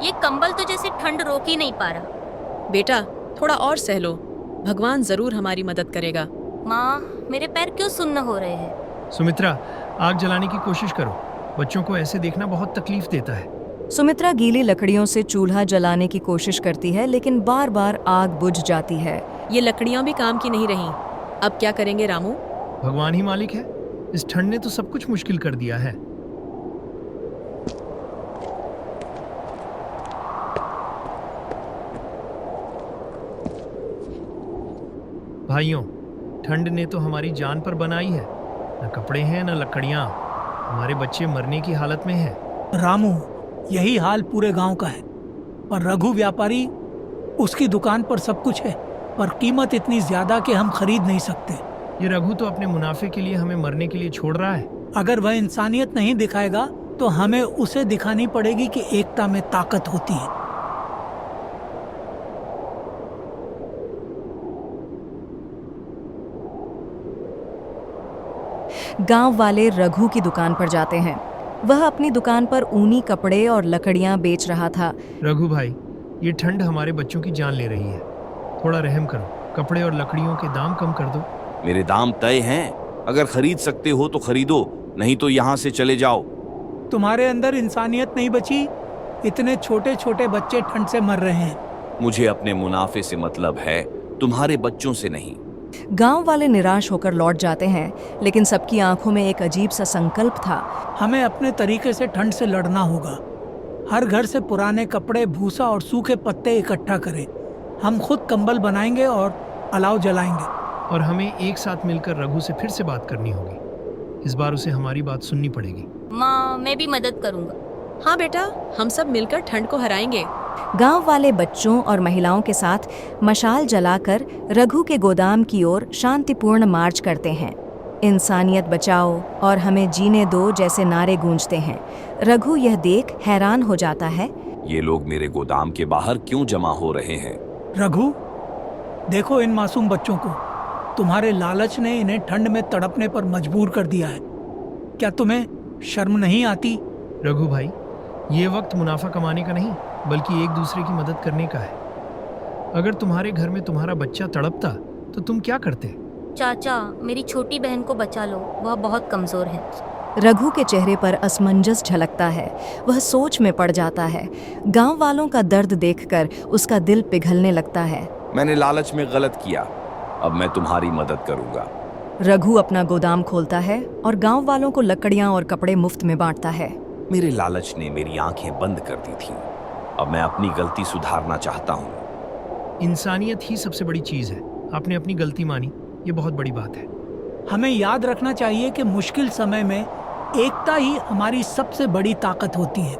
ये कंबल तो जैसे ठंड रोक ही नहीं पा रहा। बेटा थोड़ा और सह लो, भगवान जरूर हमारी मदद करेगा। माँ, मेरे पैर क्यों सुन्न हो रहे हैं? सुमित्रा, आग जलाने की कोशिश करो। बच्चों को ऐसे देखना बहुत तकलीफ देता है। सुमित्रा गीली लकड़ियों से चूल्हा जलाने की कोशिश करती है, लेकिन बार बार आग बुझ जाती है। ये लकड़ियां भी काम की नहीं रहीं। अब क्या करेंगे रामू? भगवान ही मालिक है। इस ठंड ने तो सब कुछ मुश्किल कर दिया है। भाइयों, ठंड ने तो हमारी जान पर बनाई है। न कपड़े हैं न लकड़ियां। हमारे बच्चे मरने की हालत में हैं। रामू, यही हाल पूरे गांव का है। पर रघु व्यापारी, उसकी दुकान पर सब कुछ है, पर कीमत इतनी ज्यादा कि हम खरीद नहीं सकते। ये रघु तो अपने मुनाफे के लिए हमें मरने के लिए छोड़ रहा है। अगर वह इंसानियत नहीं दिखाएगा तो हमें उसे दिखानी पड़ेगी कि एकता में ताकत होती है। गांव वाले रघु की दुकान पर जाते हैं। वह अपनी दुकान पर ऊनी कपड़े और लकड़ियां बेच रहा था। रघु भाई, ये ठंड हमारे बच्चों की जान ले रही है। थोड़ा रहम करो, कपड़े और लकड़ियों के दाम कम कर दो। मेरे दाम तय हैं। अगर खरीद सकते हो तो खरीदो, नहीं तो यहाँ से चले जाओ। तुम्हारे अंदर इंसानियत नहीं बची। इतने छोटे छोटे बच्चे ठंड से मर रहे हैं। मुझे अपने मुनाफे से मतलब है, तुम्हारे बच्चों से नहीं। गांव वाले निराश होकर लौट जाते हैं, लेकिन सबकी आंखों में एक अजीब सा संकल्प था। हमें अपने तरीके से ठंड से लड़ना होगा। हर घर से पुराने कपड़े, भूसा और सूखे पत्ते इकट्ठा करें। हम खुद कंबल बनाएंगे और अलाव जलाएंगे। और हमें एक साथ मिलकर रघु से फिर से बात करनी होगी। इस बार उसे हमारी बात सुननी पड़ेगी। माँ, मैं भी मदद करूँगा। हाँ बेटा, हम सब मिलकर ठंड को हराएंगे। गांव वाले बच्चों और महिलाओं के साथ मशाल जलाकर रघु के गोदाम की ओर शांतिपूर्ण मार्च करते हैं। इंसानियत बचाओ और हमें जीने दो जैसे नारे गूंजते हैं। रघु यह देख हैरान हो जाता है। ये लोग मेरे गोदाम के बाहर क्यों जमा हो रहे हैं? रघु, देखो इन मासूम बच्चों को। तुम्हारे लालच ने इन्हें ठंड में तड़पने पर मजबूर कर दिया है। क्या तुम्हें शर्म नहीं आती? रघु भाई, ये वक्त मुनाफा कमाने का नहीं, बल्कि एक दूसरे की मदद करने का है। अगर तुम्हारे घर में तुम्हारा बच्चा तड़पता तो तुम क्या करते? चाचा, मेरी छोटी बहन को बचा लो, वह बहुत कमजोर है। रघु के चेहरे पर असमंजस झलकता है। वह सोच में पड़ जाता है। गांव वालों का दर्द देखकर उसका दिल पिघलने लगता है। मैंने लालच में गलत किया। अब मैं तुम्हारी मदद करूंगा। रघु अपना गोदाम खोलता है और गांव वालों को लकड़ियां और कपड़े मुफ्त में बांटता है। मेरे लालच ने मेरी आंखें बंद कर दी थीं। अब मैं अपनी गलती सुधारना चाहता हूँ। इंसानियत ही सबसे बड़ी चीज है। आपने अपनी गलती मानी, ये बहुत बड़ी बात है। हमें याद रखना चाहिए कि मुश्किल समय में एकता ही हमारी सबसे बड़ी ताकत होती है।